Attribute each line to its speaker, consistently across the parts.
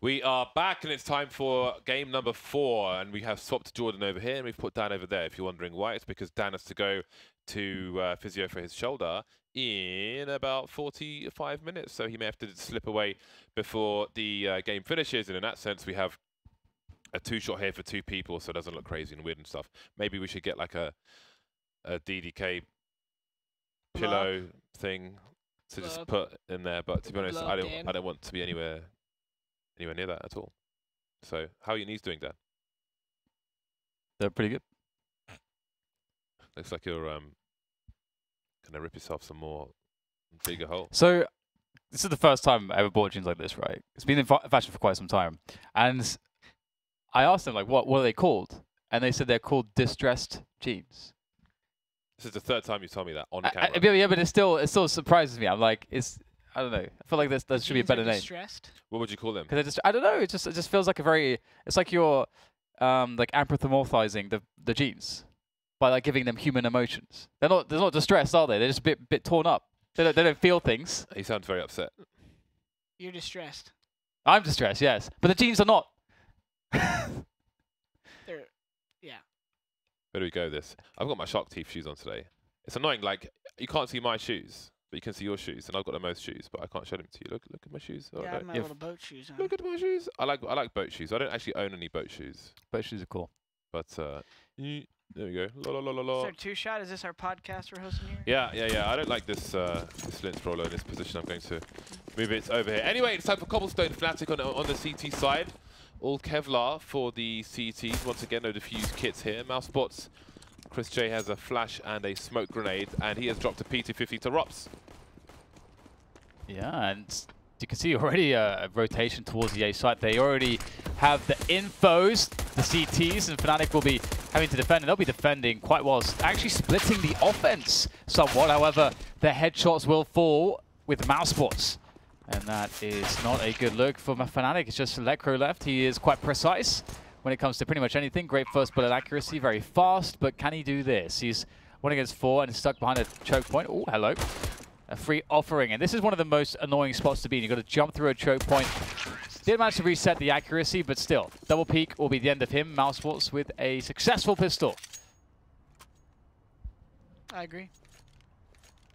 Speaker 1: We are back, and it's time for game number 4, and we have swapped Jordan over here, and we've put Dan over there. If you're wondering why, it's because Dan has to go to physio for his shoulder in about 45 minutes, so he may have to slip away before the game finishes, and in that sense, we have a 2-shot here for 2 people, so it doesn't look crazy and weird and stuff. Maybe we should get like a DDK pillow thing to just put in there, but to be honest, I don't want to be anywhere near that at all. So, how are your knees doing, Dan?
Speaker 2: They're pretty good.
Speaker 1: Looks like you're gonna rip yourself some more bigger hole.
Speaker 2: So, this is the first time I ever bought jeans like this, right? It's been in fashion for quite some time, and I asked them like, what are they called? And they said they're called distressed jeans.
Speaker 1: This is the 3rd time you told me that on camera.
Speaker 2: Yeah, but it still surprises me. I'm like, I don't know. I feel like there should be a better name.
Speaker 3: Distressed?
Speaker 1: What would you call them?
Speaker 2: Because I don't know. It just feels like it's like you're like anthropomorphizing the jeans by like giving them human emotions. They're not distressed, are they? They're just a bit torn up. They don't feel things.
Speaker 1: He sounds very upset.
Speaker 3: You're distressed.
Speaker 2: I'm distressed, yes, but the jeans are not.
Speaker 3: Yeah.
Speaker 1: Where do we go with this? I've got my shark teeth shoes on today. It's annoying, like, you can't see my shoes, but you can see your shoes, and I've got the most shoes, but I can't show them to you. Look at my shoes.
Speaker 3: Yeah, I have my little boat shoes on.
Speaker 1: Look at my shoes. I like boat shoes. I don't actually own any boat shoes.
Speaker 2: Boat shoes are cool.
Speaker 1: But, there we go. La, la, la, la, la.
Speaker 3: Is there 2-shot? Is this our podcast we're hosting here?
Speaker 1: Yeah. I don't like this lens roller in this position. I'm going to move it over here. Anyway, it's time for Cobblestone Fnatic on the CT side. All Kevlar for the CTs. Once again, no diffuse kits here. Mousebots. Chris J has a flash and a smoke grenade, and he has dropped a P250 to Rops.
Speaker 2: Yeah, and you can see already a rotation towards the A site. They already have the infos, the CTs, and Fnatic will be having to defend, and they'll be defending quite well, actually splitting the offense somewhat. However, their headshots will fall with Mousebots. And that is not a good look for Fnatic. It's just Electro left. He is quite precise when it comes to pretty much anything. Great first bullet accuracy, very fast, but can he do this? He's 1 against 4 and stuck behind a choke point. Oh, hello. A free offering, and this is one of the most annoying spots to be in. You've got to jump through a choke point. Did manage to reset the accuracy, but still. Double peek will be the end of him. Mousebots with a successful pistol.
Speaker 3: I agree.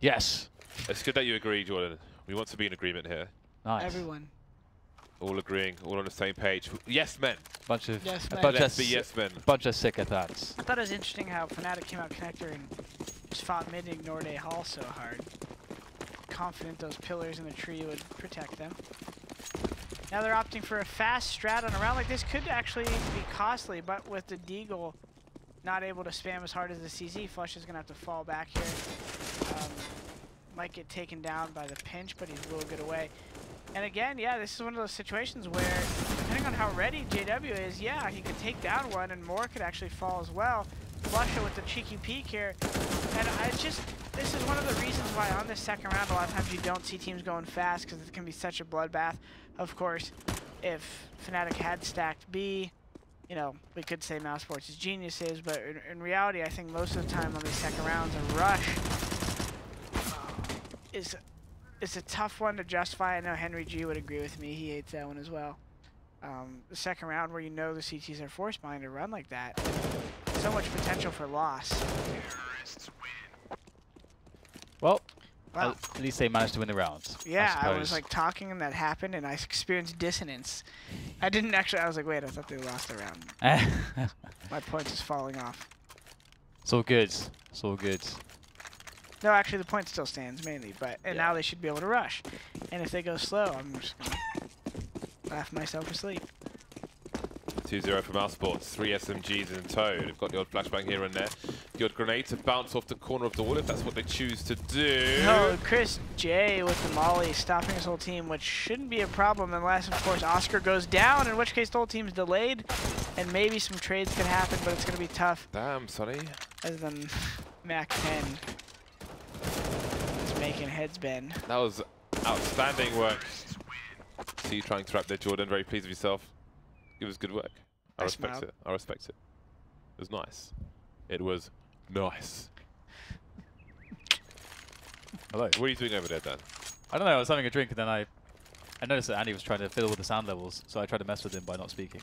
Speaker 2: Yes.
Speaker 1: It's good that you agree, Jordan. We want to be in agreement here.
Speaker 2: Nice.
Speaker 3: Everyone.
Speaker 1: All agreeing, all on the same page. Yes, men.
Speaker 2: Bunch of
Speaker 3: Yes, men.
Speaker 1: Let's be yes, men.
Speaker 2: Bunch of sick attacks.
Speaker 3: I thought it was interesting how Fnatic came out connector and just fought mid and ignored A Hall so hard. Confident those pillars in the tree would protect them. Now they're opting for a fast strat on a round like this. Could actually be costly, but with the Deagle not able to spam as hard as the CZ, Flush is going to have to fall back here. Might get taken down by the pinch, but he will get away. And again, yeah, this is one of those situations where, depending on how ready JW is, yeah, he could take down one, and more could actually fall as well. Flusha with the cheeky peek here. And this is one of the reasons why on this second round, a lot of times you don't see teams going fast, because it can be such a bloodbath. Of course, if Fnatic had stacked B, you know, we could say Mousesports is geniuses, but in reality, I think most of the time on these second rounds, a rush is a tough one to justify. I know Henry G would agree with me. He hates that one as well. The second round where you know the CTs are forced behind a run like that, so much potential for loss.
Speaker 2: Well,
Speaker 3: wow.
Speaker 2: at least they managed to win the rounds.
Speaker 3: Yeah, I was like talking and that happened and I experienced dissonance. I didn't actually, I was like, wait, I thought they lost the round. My point is falling off.
Speaker 2: It's all good. It's all good.
Speaker 3: No, actually the point still stands mainly, but now they should be able to rush. And if they go slow, I'm just going to laugh myself to sleep.
Speaker 1: 2-0 for Mousesports, 3 SMGs in tow. They've got the odd flashbang here and there. The odd grenade to bounce off the corner of the wall if that's what they choose to do.
Speaker 3: No, Chris J with the molly stopping his whole team, which shouldn't be a problem unless, of course, Oscar goes down, in which case the whole team's delayed. And maybe some trades could happen, but it's going to be tough.
Speaker 1: Damn, Sonny.
Speaker 3: As then Mac 10 is making heads bend.
Speaker 1: That was outstanding work. See you trying to trap there, Jordan. Very pleased with yourself. It was good work. I respect it. I respect it. It was nice. It was nice.
Speaker 2: Hello.
Speaker 1: What are you doing over there, Dan?
Speaker 2: I don't know. I was having a drink and then I I noticed that Andy was trying to fiddle with the sound levels, so I tried to mess with him by not speaking.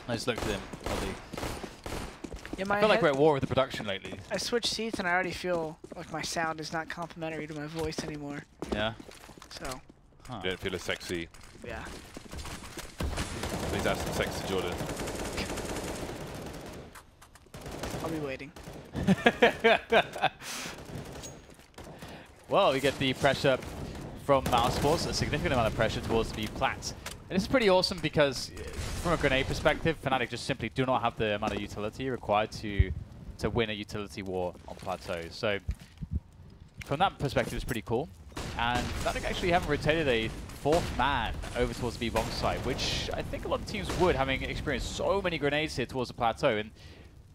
Speaker 2: I just looked at him.
Speaker 3: Yeah,
Speaker 2: I feel like we're at war with the production lately.
Speaker 3: I switched seats and I already feel like my sound is not complimentary to my voice anymore.
Speaker 2: Yeah?
Speaker 3: So.
Speaker 1: You don't feel as sexy.
Speaker 3: Yeah.
Speaker 1: Please add some sex to Jordan.
Speaker 3: I'll be waiting.
Speaker 2: Well, we get the pressure from Mousesports, a significant amount of pressure towards the Plats. And this is pretty awesome because from a grenade perspective, Fnatic just simply do not have the amount of utility required to win a utility war on Plateau. So from that perspective, it's pretty cool. And Fnatic actually haven't rotated a fourth man over towards the B-bomb site, which I think a lot of teams would, having experienced so many grenades here towards the Plateau. And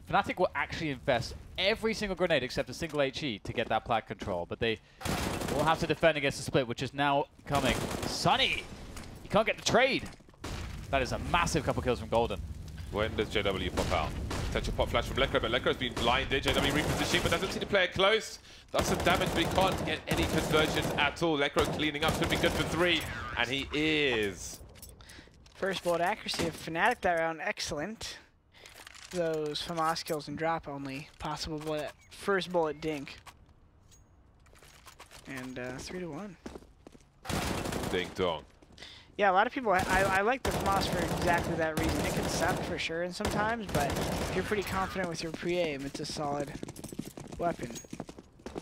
Speaker 2: Fnatic will actually invest every single grenade except a single HE to get that plat control. But they will have to defend against the split, which is now coming. Sunny! You can't get the trade. That is a massive couple kills from Golden.
Speaker 1: When does JW pop out? Potential pop flash from Lekr, but Lekr's been blinded. JW repositioning, but doesn't see the player close. Does some damage, but he can't get any conversions at all. Lekr cleaning up, should be good for 3, and he is.
Speaker 3: First bullet accuracy of Fnatic that round, excellent. Those FAMAS kills and drop only possible bullet. First bullet dink. And 3-1.
Speaker 1: Ding dong.
Speaker 3: Yeah, a lot of people, I like the FAMAS for exactly that reason. It can suck for sure and sometimes, but if you're pretty confident with your pre-aim, it's a solid weapon.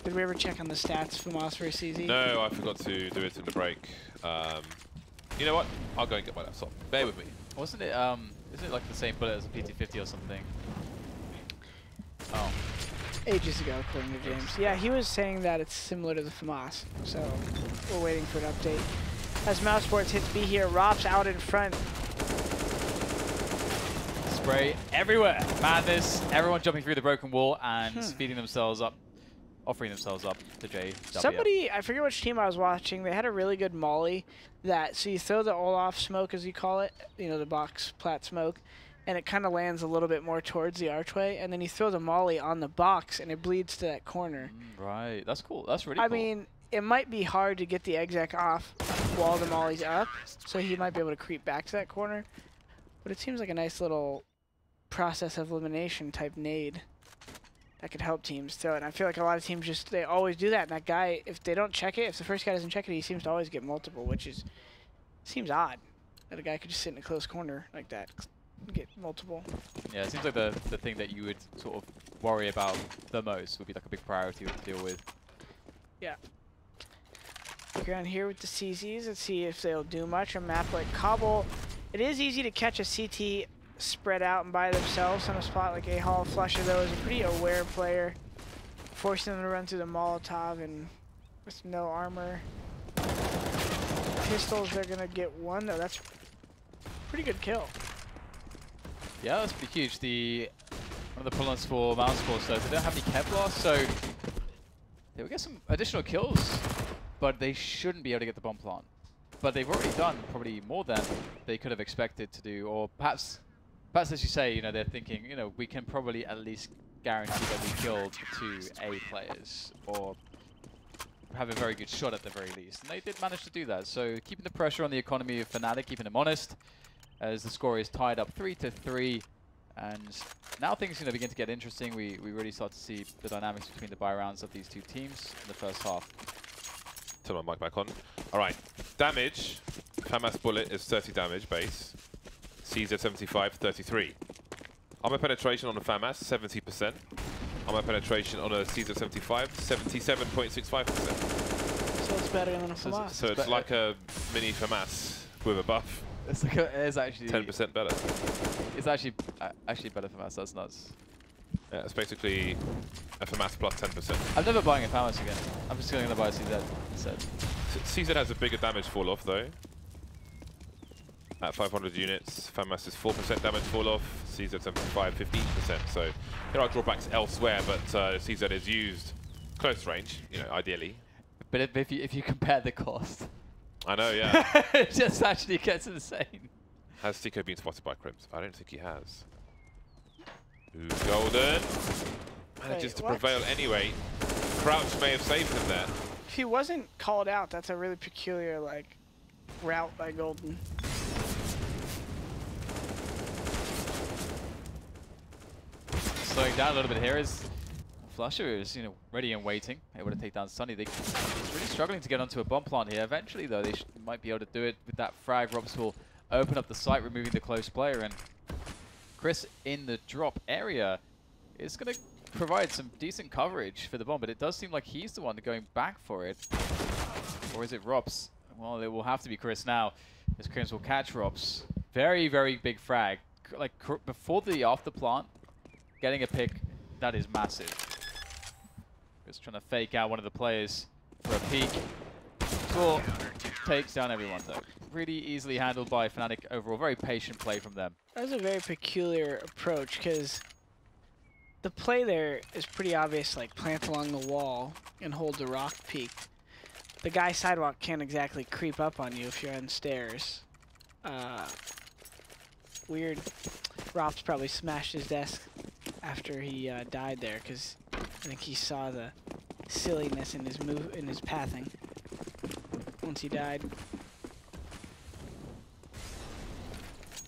Speaker 3: Did we ever check on the stats, FAMAS versus CZ?
Speaker 1: No, I forgot to do it in the break. You know what? I'll go and get my laptop. Bear with me.
Speaker 2: Wasn't it, isn't it like the same bullet as a PT-50 or something? Oh.
Speaker 3: Ages ago, according to James. Yeah, he was saying that it's similar to the FAMAS, so we're waiting for an update. As Mousesports hits B here, Rop's out in front.
Speaker 2: Spray everywhere. Madness. Everyone jumping through the broken wall and feeding themselves up, offering themselves up to JW.
Speaker 3: Somebody, I forget which team I was watching, they had a really good molly that, so you throw the Olaf smoke, as you call it, you know, the box plat smoke, and it kind of lands a little bit more towards the archway, and then you throw the molly on the box and it bleeds to that corner.
Speaker 2: Right. That's cool. That's really cool.
Speaker 3: I mean, it might be hard to get the exec off while the molly's up, so he might be able to creep back to that corner. But it seems like a nice little process of elimination type nade that could help teams throw it. And I feel like a lot of teams just, they always do that. And that guy, if they don't check it, if the first guy doesn't check it, he seems to always get multiple, which is, seems odd that a guy could just sit in a close corner like that, get multiple.
Speaker 2: Yeah, it seems like the thing that you would sort of worry about the most would be like a big priority to deal with.
Speaker 3: Yeah. Around here with the CZs, let's see if they'll do much. A map like Cobble, it is easy to catch a CT spread out and by themselves on a spot like A-Hall. Flusher, though, is a pretty aware player, forcing them to run through the Molotov and with no armor. Pistols, they're going to get one, though. That's a pretty good kill.
Speaker 2: Yeah, that's pretty huge. One of the pull-ons for Mousesports, though, they don't have any Kevlar, so they will get some additional kills. But they shouldn't be able to get the bomb plant. But they've already done probably more than they could have expected to do. Or perhaps as you say, you know, they're thinking, you know, we can probably at least guarantee that we killed 2 A players. Or have a very good shot at the very least. And they did manage to do that. So keeping the pressure on the economy of Fnatic, keeping them honest. As the score is tied up 3-3. And now things begin to get interesting. We really start to see the dynamics between the buy rounds of these two teams in the first half.
Speaker 1: Turn my mic back on. Alright, damage. FAMAS bullet is 30 damage base. CZ 75, 33. Armor penetration on a FAMAS, 70%. Armor penetration on a CZ 75, 77.65%.
Speaker 3: So it's better than a FAMAS.
Speaker 1: So it's like a mini FAMAS with a buff.
Speaker 2: It's like it's actually
Speaker 1: 10% better.
Speaker 2: It's actually better for FAMAS. That's nuts.
Speaker 1: Yeah, it's basically a FAMAS plus 10%.
Speaker 2: I'm never buying a FAMAS again. I'm just going to buy a CZ instead.
Speaker 1: CZ has a bigger damage fall off though. At 500 units, FAMAS is 4% damage fall off, CZ 75 15%. So there are drawbacks elsewhere, but CZ is used close range, you know, ideally.
Speaker 2: But if you compare the cost,
Speaker 1: I know, yeah.
Speaker 2: it just actually gets insane.
Speaker 1: Has Tico been spotted by Crimps? I don't think he has. Ooh, Golden manages to prevail anyway. Crouch may have saved him there.
Speaker 3: If he wasn't called out, that's a really peculiar, like, route by Golden.
Speaker 2: Slowing down a little bit here is Flusher is, ready and waiting, able to take down Sunny. They're really struggling to get onto a bomb plant here. Eventually, though, they might be able to do it with that frag. Robs will open up the site, removing the close player, and Chris in the drop area is going to provide some decent coverage for the bomb, but it does seem like he's the one going back for it. Or is it Robs? Well, it will have to be Chris now, as Crims will catch Robs. Very, very big frag. Like, before the after plant, getting a pick, that is massive. Just trying to fake out one of the players for a peek. Score takes down everyone, though. Really easily handled by Fnatic overall. Very patient play from them.
Speaker 3: That was a very peculiar approach, because the play there is pretty obvious, like plant along the wall and hold the rock peak. The guy sidewalk can't exactly creep up on you if you're on stairs. Weird. Rops probably smashed his desk after he died there, because I think he saw the silliness in his pathing once he died.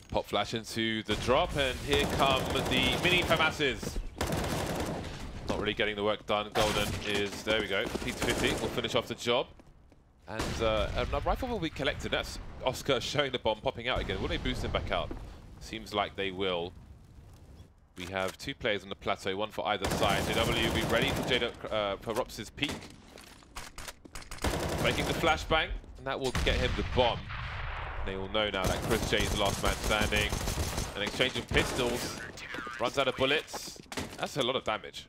Speaker 1: Pop flash into the drop, and here come the mini FAMASs. Not really getting the work done. Golden is, there we go, P250 will finish off the job. And a rifle will be collected. That's Oscar showing the bomb, popping out again. Will they boost him back out? Seems like they will. We have two players on the plateau, one for either side. JW will be ready for Rops' peak. Making the flashbang, and that will get him the bomb. And they will know now that Chris J is the last man standing. An exchange of pistols. Runs out of bullets. That's a lot of damage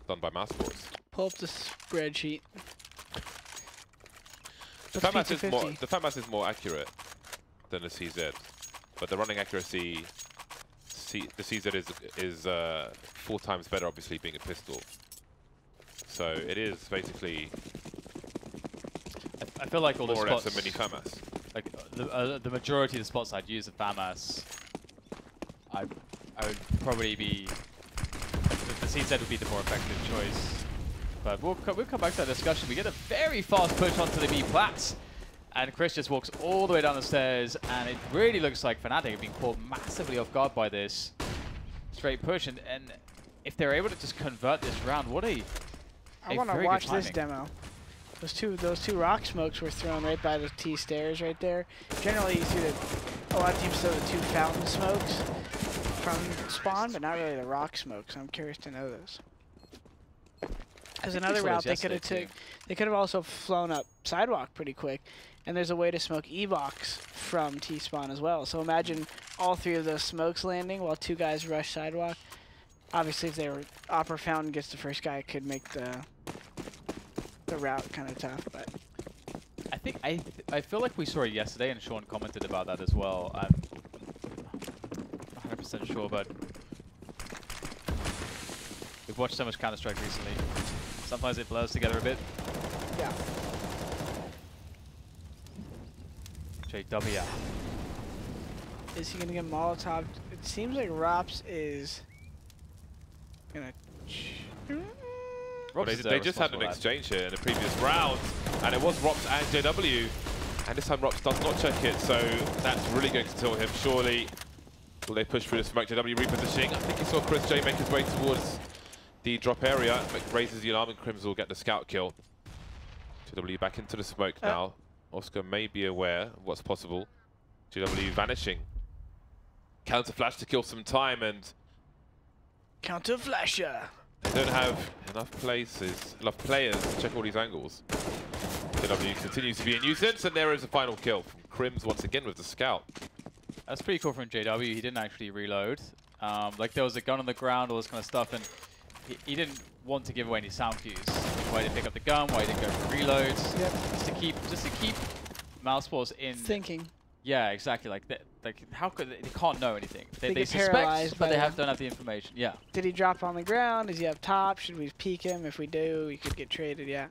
Speaker 1: done by Mousesports.
Speaker 3: Pull up the spreadsheet.
Speaker 1: The FAMAS is more accurate than the CZ, but the running accuracy, the CZ is 4 times better, obviously being a pistol. So it is basically.
Speaker 2: I feel like all the
Speaker 1: more
Speaker 2: spots,
Speaker 1: or less a mini FAMAS.
Speaker 2: Like the majority of the spots I'd use a FAMAS, I would probably be. The CZ would be the more effective choice. But we'll come back to that discussion. We get a very fast push onto the B plats, and Chris just walks all the way down the stairs, and it really looks like Fnatic have been caught massively off guard by this straight push. And if they're able to just convert this round, what a
Speaker 3: I want to watch this demo. Those two rock smokes were thrown right by the T stairs right there. Generally, you see a lot of teams throw the 2 fountain smokes from spawn, but not really the rock smokes. I'm curious to know those. Because another route they could have also flown up sidewalk pretty quick, and there's a way to smoke E-box from T-spawn as well. So imagine all 3 of those smokes landing while 2 guys rush sidewalk. Obviously, if they were Opera Fountain gets the first guy, it could make the route kind of tough. But
Speaker 2: I feel like we saw it yesterday, and Sean commented about that as well. I'm not 100% sure, but we've watched so much Counter-Strike recently. Sometimes it blurs together a bit.
Speaker 3: Yeah.
Speaker 2: JW.
Speaker 3: Is he going to get Molotov? It seems like Rops is going to...
Speaker 1: Well, they just had an exchange here in the previous round, and it was Rops and JW. And this time Rops does not check it, so that's really going to kill him, surely. Will they push through the smoke? JW repositioning. I think he saw Chris J make his way towards the drop area. Raises the alarm, and Crims will get the scout kill. JW back into the smoke now. Oscar may be aware of what's possible. JW vanishing. Counter flash to kill some time, and
Speaker 3: Counter flasher.
Speaker 1: they don't have enough players to check all these angles. JW continues to be a nuisance, and there is a final kill from Crims once again with the scout.
Speaker 2: That's pretty cool from JW. He didn't actually reload. Like there was a gun on the ground, all this kind of stuff, and he didn't want to give away any sound cues. Why he didn't pick up the gun? Why he didn't go for reloads?
Speaker 3: Yep.
Speaker 2: Just to keep Mousesports in
Speaker 3: thinking.
Speaker 2: Yeah, exactly. Like how could they can't know anything? They
Speaker 3: suspect,
Speaker 2: but they don't have the information. Yeah.
Speaker 3: Did he drop on the ground? Is he up top? Should we peek him? If we do, he could get traded. Yeah.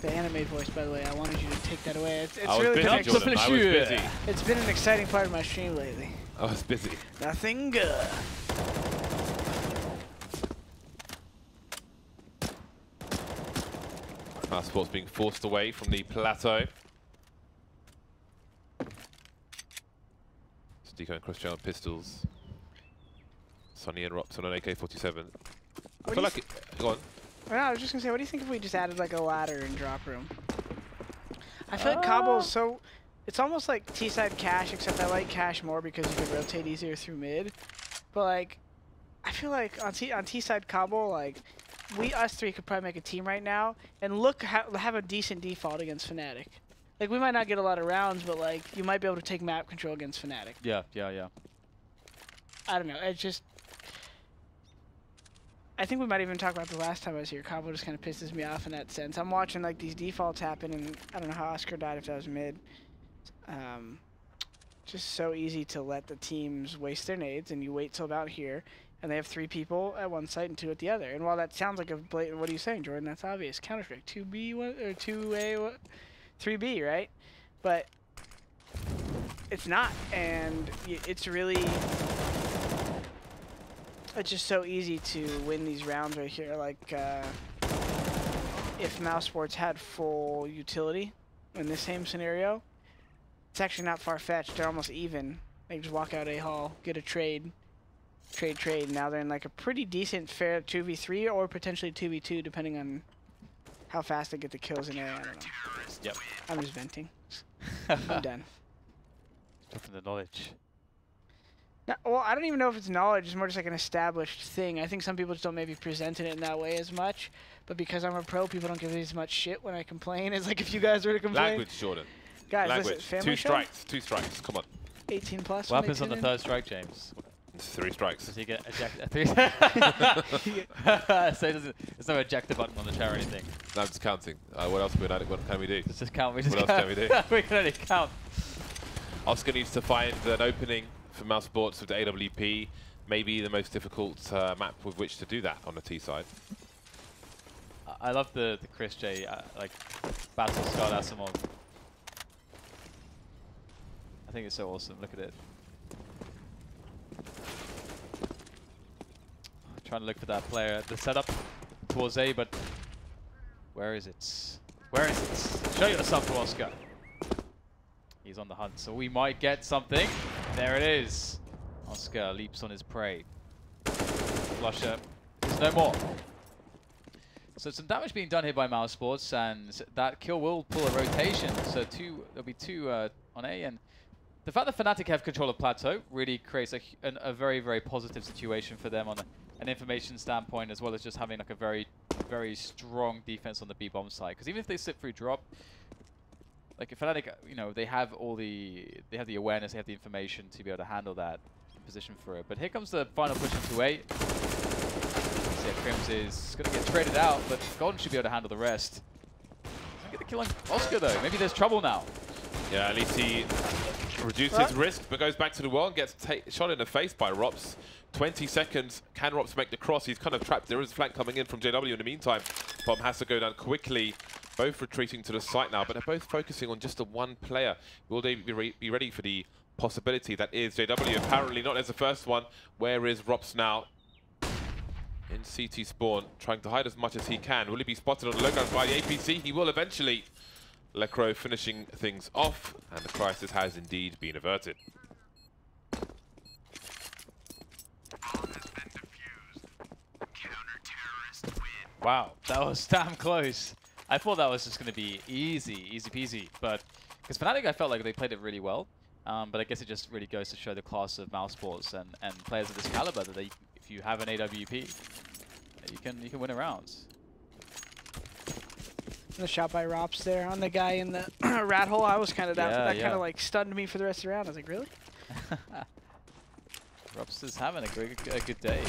Speaker 3: The anime voice, by the way, I wanted you to take that away. It's really
Speaker 1: busy, Jordan. I was busy.
Speaker 3: It's been an exciting part of my stream lately.
Speaker 1: I was busy.
Speaker 3: Nothing good.
Speaker 1: Mousesports being forced away from the plateau. Deco and Cross on pistols. Sonny and Rops on an AK-47. I
Speaker 3: What
Speaker 1: feel like go on.
Speaker 3: No, I was just gonna say, what do you think if we just added like a ladder in drop room? I feel like Cobble's so, it's almost like T-side cash, except I like cash more because you can rotate easier through mid. But like, I feel like on T-side Cobble, like us three could probably make a team right now and have a decent default against Fnatic. Like we might not get a lot of rounds, but like you might be able to take map control against Fnatic.
Speaker 2: Yeah, yeah, yeah.
Speaker 3: I don't know. It's just. I think we might even talk about the last time I was here. Cobble just kind of pisses me off in that sense. I'm watching like these defaults happen, and I don't know how Oscar died if that was mid. Just so easy to let the teams waste their nades, and you wait till about here, and they have 3 people at one site and 2 at the other. And while that sounds like a blatant, what are you saying, Jordan? That's obvious. Counter-Strike 2B or 2A, 3B, right? But it's not, and it's really. It's just so easy to win these rounds right here. Like, if Mouse Sports had full utility in this same scenario, it's actually not far-fetched. They're almost even. They just walk out A hall, get a trade. Now they're in like a pretty decent, fair 2v3 or potentially 2v2, depending on how fast they get the kills in A. I don't know.
Speaker 2: Yep.
Speaker 3: I'm just venting. I'm done.
Speaker 2: Stuff in the knowledge.
Speaker 3: No, well, I don't even know if it's knowledge. It's more just like an established thing. I think some people just don't maybe present it in that way as much. But because I'm a pro, people don't give me as much shit when I complain. It's like if you guys were to complain.
Speaker 1: Language, Jordan.
Speaker 3: Guys,
Speaker 1: Language.
Speaker 3: listen, family
Speaker 1: 2
Speaker 3: show?
Speaker 1: strikes. 2 strikes. Come on.
Speaker 3: 18 plus.
Speaker 2: What happens on the 3rd strike, James?
Speaker 1: It's 3 strikes.
Speaker 2: Does he get ejected? So there's no ejector button on the chair or anything.
Speaker 1: No, I'm just counting. What else can we do?
Speaker 2: Let's just count.
Speaker 1: What else can we do?
Speaker 2: We can only count.
Speaker 1: Oscar needs to find an opening for Mouse Sports with the AWP. Maybe the most difficult map with which to do that on the T side.
Speaker 2: I love the Chris J like Battle Scar Asimov. I think it's so awesome. Look at it. Trying to look for that player at the setup towards A, but where is it? Where is it? Show yourself to Oscar. He's on the hunt, so we might get something. There it is. Oscar leaps on his prey. Flusher is no more. So some damage being done here by Mouse Sports, and that kill will pull a rotation. So there'll be 2 on A, and the fact that Fnatic have control of Plateau really creates a very, very positive situation for them on an information standpoint, as well as just having like a very, very strong defense on the B-bomb side. Because even if they slip through drop, like if Fnatic, you know, they have they have the awareness, they have the information to be able to handle that position for it. But here comes the final push into A. So yeah, Crims is going to get traded out, but Golden should be able to handle the rest. Doesn't get the kill on Oscar though. Maybe there's trouble now.
Speaker 1: Yeah, at least he reduces his risk, but goes back to the wall and gets shot in the face by Rops. 20 seconds. Can Rops make the cross? He's kind of trapped. There is flank coming in from JW in the meantime. Bomb has to go down quickly. Both retreating to the site now, but they're both focusing on just the one player. Will they be ready for the possibility that is JW? Apparently not as the first one. Where is Rops now? In CT spawn, trying to hide as much as he can. Will he be spotted on the low ground by the APC? He will eventually. Lecro finishing things off, and the crisis has indeed been averted.
Speaker 2: Wow, that was damn close. I thought that was just going to be easy peasy, but because Fnatic, I felt like they played it really well. But I guess it just really goes to show the class of Mouse Sports and players of this caliber that if you have an AWP, you can win a round.
Speaker 3: The shot by Rops there on the guy in the rat hole. I was kind of that kind of like stunned me for the rest of the round. I was like, really?
Speaker 2: Rops is having a good day.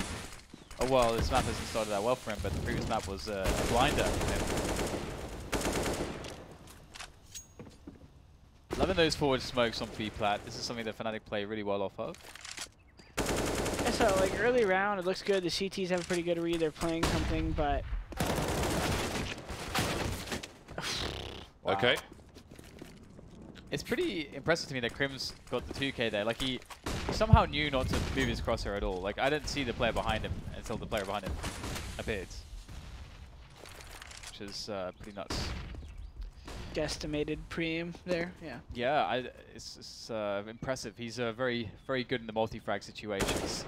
Speaker 2: Oh well, this map hasn't started that well for him, but the previous map was a blinder for him. Loving those forward smokes on B-plat. This is something that Fnatic play really well off of.
Speaker 3: Yeah, so like early round, it looks good. The CTs have a pretty good read. They're playing something, but
Speaker 2: wow.
Speaker 1: Okay.
Speaker 2: It's pretty impressive to me that Crims got the 2K there. Like he somehow knew not to move his crosshair at all. Like I didn't see the player behind him until the player behind him appeared, which is pretty nuts.
Speaker 3: guesstimated preem there. Yeah.
Speaker 2: Yeah, it's impressive. He's very, very good in the multi-frag situations.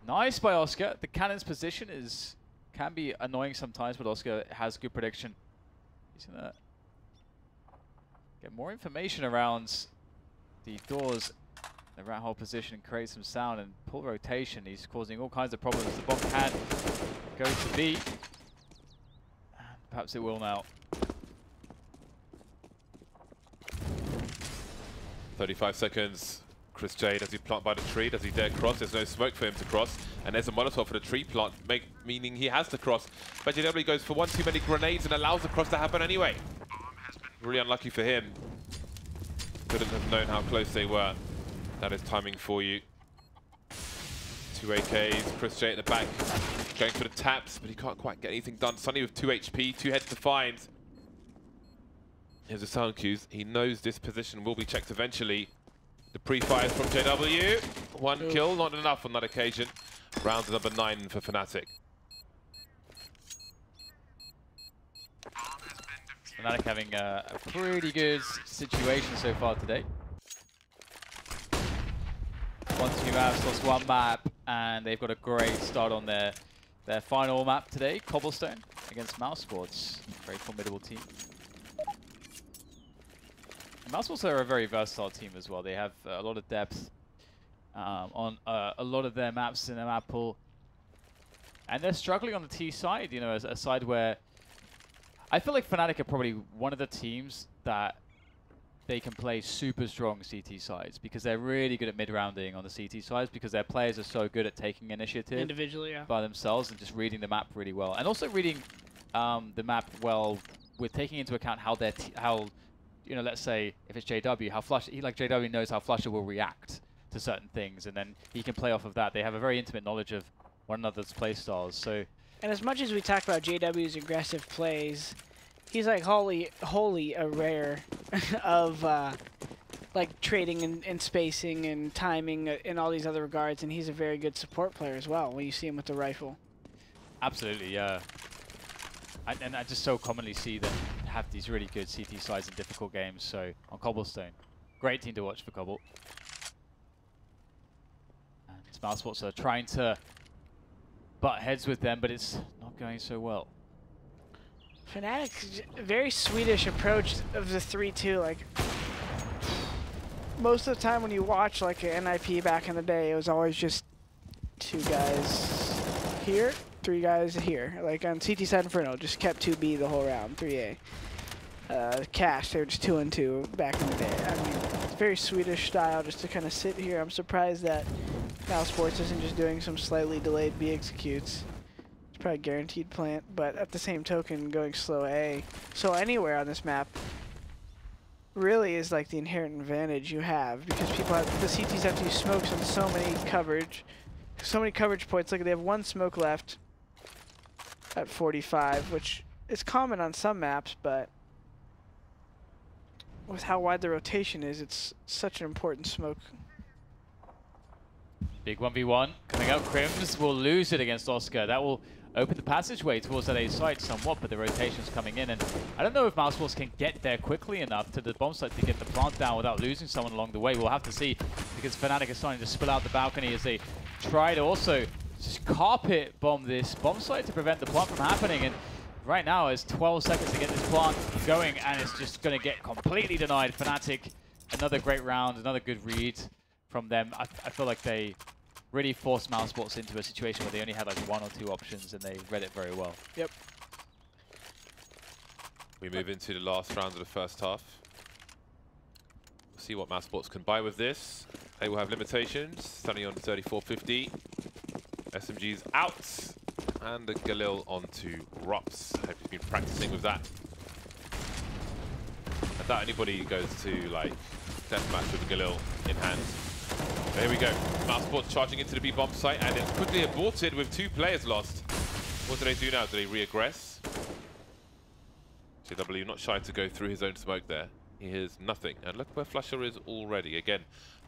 Speaker 2: Nice by Oscar. The cannon's position can be annoying sometimes, but Oscar has good prediction. He's gonna get more information around the doors, the rat hole position, and create some sound and pull rotation. He's causing all kinds of problems. The bomb can go to B. And perhaps it will now.
Speaker 1: 35 seconds. Chris J, does he plant by the tree? Does he dare cross? There's no smoke for him to cross. And there's a Molotov for the tree plant, meaning he has to cross. But JW goes for one too many grenades and allows the cross to happen anyway. Really unlucky for him. Couldn't have known how close they were. That is timing for you. 2 AKs, Chris J at the back. Going for the taps, but he can't quite get anything done. Sunny with 2 HP, 2 heads to find. Here's the sound cues. He knows this position will be checked eventually. The pre-fires from JW. 1 kill, not enough on that occasion. Round number 9 for Fnatic.
Speaker 2: Fnatic having a pretty good situation so far today. 1-2 maps, lost 1 map, and they've got a great start on their final map today, Cobblestone, against Mousesports. Very formidable team. Mousesports are a very versatile team as well. They have a lot of depth on a lot of their maps in their map pool. And they're struggling on the T side, you know, as a side where I feel like Fnatic are probably one of the teams that they can play super strong CT sides because they're really good at mid-rounding on the CT sides because their players are so good at taking initiative
Speaker 3: Individually, yeah.
Speaker 2: by themselves and just reading the map really well. And also reading the map well with taking into account how you know, let's say if it's JW, how JW knows how Flusher will react to certain things, and then he can play off of that. They have a very intimate knowledge of one another's play styles. So, and
Speaker 3: as much as we talk about JW's aggressive plays, he's like wholly a rare of like trading and spacing and timing in all these other regards, and he's a very good support player as well when you see him with the rifle.
Speaker 2: Absolutely, yeah. And I just so commonly see them have these really good CT sides in difficult games. So on Cobblestone, great team to watch for Cobble. And Mousesports are trying to butt heads with them, but it's not going so well.
Speaker 3: Fnatic's very Swedish approach of the 3-2. Like most of the time when you watch like an NIP back in the day, it was always just 2 guys here, 3 guys here. Like on CT side Inferno, just kept 2B the whole round, 3A. Cash, they were just 2-2 back in the day. I mean, it's very Swedish style just to kind of sit here. I'm surprised that Mousesports isn't just doing some slightly delayed B executes. It's probably guaranteed plant, but at the same token, going slow A. So anywhere on this map really is like the inherent advantage you have because people have, the CTs have to use smokes on so many coverage points. Look, they have 1 smoke left at 45, which is common on some maps, but with how wide the rotation is, it's such an important smoke.
Speaker 2: Big 1v1 coming out. Crims will lose it against Oscar. That will open the passageway towards that A site somewhat, but the rotation's coming in. And I don't know if Mousesports can get there quickly enough to the bomb site to get the plant down without losing someone along the way. We'll have to see because Fnatic is starting to spill out the balcony as they try to also just carpet bomb this bomb site to prevent the plant from happening. And right now it's 12 seconds to get this plant going, and it's just going to get completely denied. Fnatic, another great round, another good read from them. I feel like they really forced Mousesports into a situation where they only had like 1 or 2 options, and they read it very well.
Speaker 3: Yep.
Speaker 1: We move into the last round of the first half. We'll see what Mousesports can buy with this. They will have limitations. Sunny on 3450. SMG's out. And the Galil onto Rops. Hope he's been practicing with that. I doubt anybody goes to like deathmatch with the Galil in hand. There we go. Mousesports charging into the B bomb site, and it's quickly aborted with 2 players lost. What do they do now? Do they re-aggress? JW not shy to go through his own smoke there. He hears nothing. And look where Flusher is already. Again,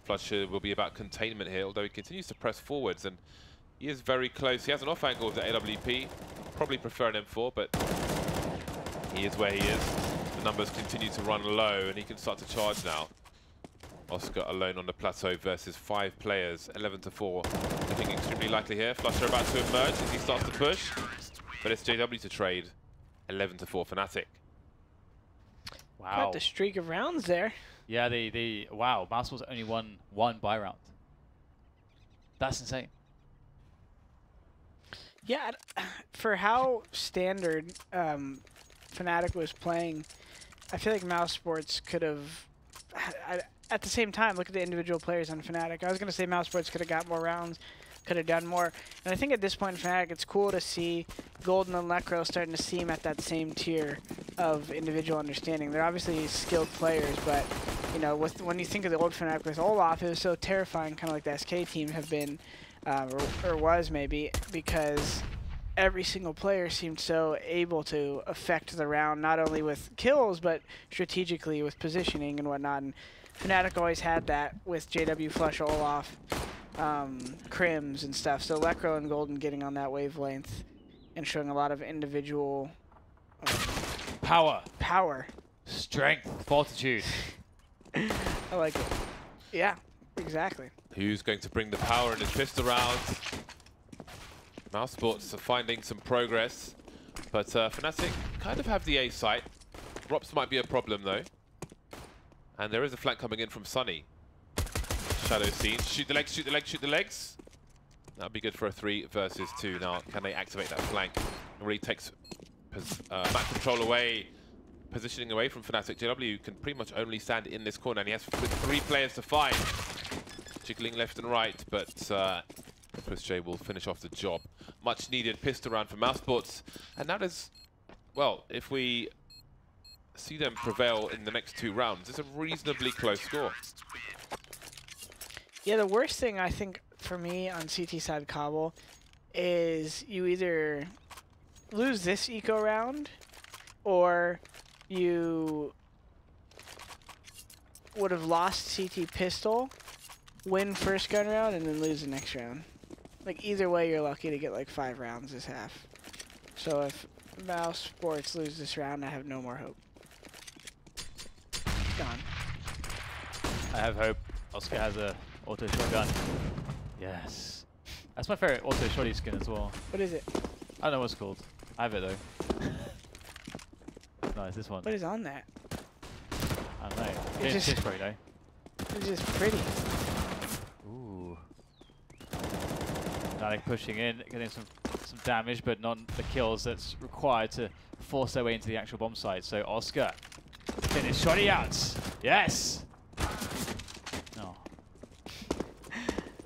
Speaker 1: Flusher will be about containment here, although he continues to press forwards, and he is very close. He has an off angle with the AWP. Probably prefer an M4, but he is where he is. numbers continue to run low, and he can start to charge now. Oscar alone on the plateau versus 5 players, 11-4. Looking extremely likely here. Flusher about to emerge as he starts to push, but it's JW to trade. 11-4 Fnatic.
Speaker 2: Wow.
Speaker 3: Got the streak of rounds there.
Speaker 2: Yeah, wow, Mousesports only won 1 buy round. That's insane.
Speaker 3: Yeah, for how standard Fnatic was playing, I feel like Mousesports could have. At the same time, look at the individual players on Fnatic. I was going to say Mousesports could have got more rounds, could have done more. And I think at this point in Fnatic, it's cool to see Golden and Lekro starting to seem at that same tier of individual understanding. They're obviously skilled players, but you know, when you think of the old Fnatic with Olaf, it was so terrifying, kind of like the SK team have been, or was maybe, because every single player seemed so able to affect the round, not only with kills, but strategically with positioning and whatnot. And Fnatic always had that with JW, Flush, Olaf, Crims and stuff. So Lekro and Golden getting on that wavelength and showing a lot of individual
Speaker 2: power, strength, fortitude.
Speaker 3: I like it. Yeah, exactly.
Speaker 1: Who's going to bring the power in his pistol round? Mousesports are finding some progress, but Fnatic kind of have the A site. Rops might be a problem though. And there is a flank coming in from Sunny. Shadow seen. Shoot the legs, shoot the legs, shoot the legs. That'd be good for a 3 versus 2. Now, can they activate that flank? It really takes map control away, positioning away from Fnatic. JW can pretty much only stand in this corner, and he has 3 players to find. Jiggling left and right, but Push will finish off the job. Much needed pistol round for Mousesports. And that is, well, if we see them prevail in the next 2 rounds, it's a reasonably close score.
Speaker 3: Yeah, the worst thing I think for me on CT side Cobble is you either lose this eco round or you would have lost CT pistol, win first gun round, and then lose the next round. Like either way, you're lucky to get like 5 rounds this half. So if Mousesports lose this round, I have no more hope. Gone.
Speaker 2: I have hope. Oscar has a auto shotgun. Yes. That's my favorite auto shotty skin as well.
Speaker 3: What is it?
Speaker 2: I don't know what it's called. I have it though. Nice, this one.
Speaker 3: What is on that?
Speaker 2: I don't know.
Speaker 3: It's just
Speaker 2: pretty though.
Speaker 3: It's just pretty.
Speaker 2: Ooh. Fnatic pushing in, getting some damage, but not the kills that's required to force their way into the actual bomb site. So Oscar, finish shotty out. Yes. No.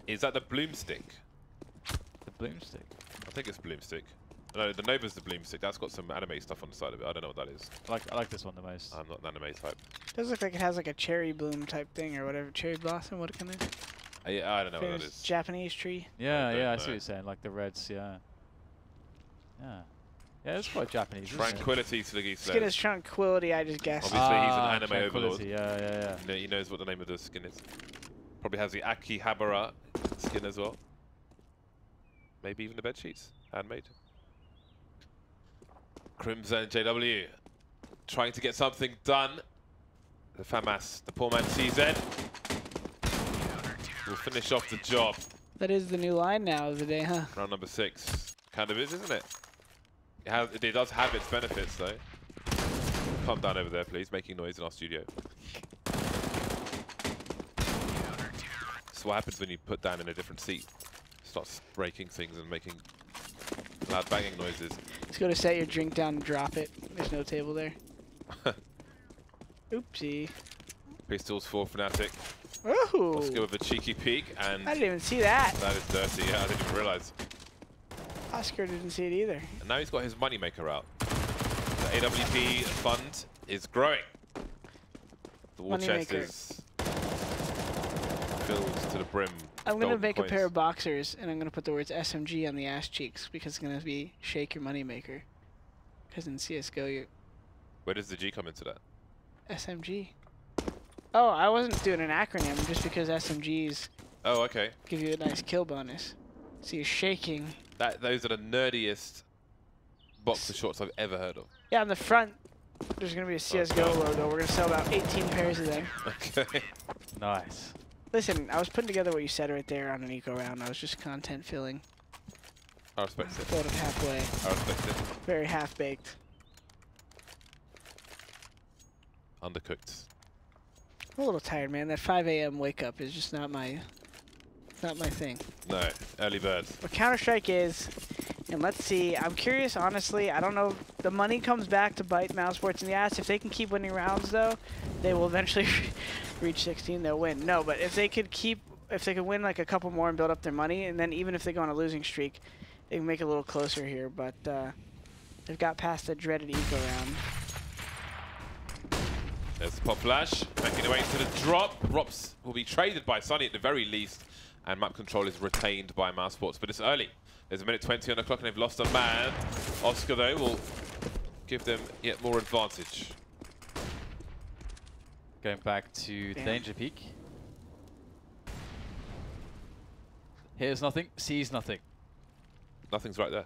Speaker 1: Is that the Bloomstick?
Speaker 2: The Bloomstick.
Speaker 1: I think it's Bloomstick. No, the Nova's the Bloomstick. That's got some anime stuff on the side of it. I don't know what that is.
Speaker 2: I like this one the most.
Speaker 1: I'm not an anime type.
Speaker 3: Does look like it has like a cherry bloom type thing or whatever. Cherry blossom, what it can do?
Speaker 1: Yeah, I don't know what that is.
Speaker 3: Japanese tree.
Speaker 2: Yeah, yeah, I see what you're saying. Like the reds, yeah. Yeah. Yeah, it's quite Japanese.
Speaker 1: Tranquility to the geese.
Speaker 3: Skin is tranquility, I just guessed.
Speaker 1: Obviously, he's an anime overlord.
Speaker 2: Yeah.
Speaker 1: He knows what the name of the skin is. Probably has the Akihabara skin as well. Maybe even the bed sheets, handmade. Crimson JW trying to get something done. The FAMAS, the poor man CZ, will finish off the job.
Speaker 3: That is the new line now of the day, huh?
Speaker 1: Round number 6. Kind of is, isn't it? It does have its benefits, though. Calm down over there, please. Making noise in our studio. That's what happens when you put Dan in a different seat. Starts breaking things and making loud banging noises.
Speaker 3: Just go to set your drink down and drop it. There's no table there. Oopsie.
Speaker 1: Pistols for Fnatic.
Speaker 3: Ooh.
Speaker 1: Let's go with a cheeky peek, and
Speaker 3: I didn't even see that.
Speaker 1: that is dirty. Yeah, I didn't even realize.
Speaker 3: Oscar didn't see it either.
Speaker 1: And now he's got his moneymaker out. The AWP fund is growing. The war chest is filled to the brim.
Speaker 3: I'm going to make a pair of boxers, and I'm going to put the words SMG on the ass cheeks, because it's going to be shake your moneymaker. Because in CSGO, you
Speaker 1: Where does the G come into that?
Speaker 3: SMG. Oh, I wasn't doing an acronym, just because SMGs
Speaker 1: Oh, okay.
Speaker 3: give you a nice kill bonus. So you're shaking.
Speaker 1: Those are the nerdiest boxer shorts I've ever heard of.
Speaker 3: Yeah, on the front, There's going to be a CSGO logo. We're going to sell about 18 pairs of them.
Speaker 1: Okay.
Speaker 2: Nice.
Speaker 3: Listen, I was putting together what you said right there on an eco round. I was just content filling.
Speaker 1: I respect it.
Speaker 3: Filled it halfway.
Speaker 1: I respect it.
Speaker 3: Very half-baked.
Speaker 1: Undercooked.
Speaker 3: I'm a little tired, man. That 5 a.m. wake up is just not my thing.
Speaker 1: No, early bird.
Speaker 3: What Counter-Strike is, and let's see. I'm curious, honestly. I don't know. The money comes back to bite Mousesports in the ass. If they can keep winning rounds, though, they will eventually reach 16. They'll win. No, but if they could win like a couple more and build up their money, and then even if they go on a losing streak, they can make it a little closer here. But they've got past the dreaded eco round.
Speaker 1: There's the pop flash, making their way into the drop. Drops will be traded by Sunny at the very least, and map control is retained by Mousesports, but it's early. There's a minute 20 on the clock and they've lost a man. Oscar, though, will give them yet more advantage.
Speaker 2: Going back to the danger peak. Here's nothing, sees nothing.
Speaker 1: Nothing's right there.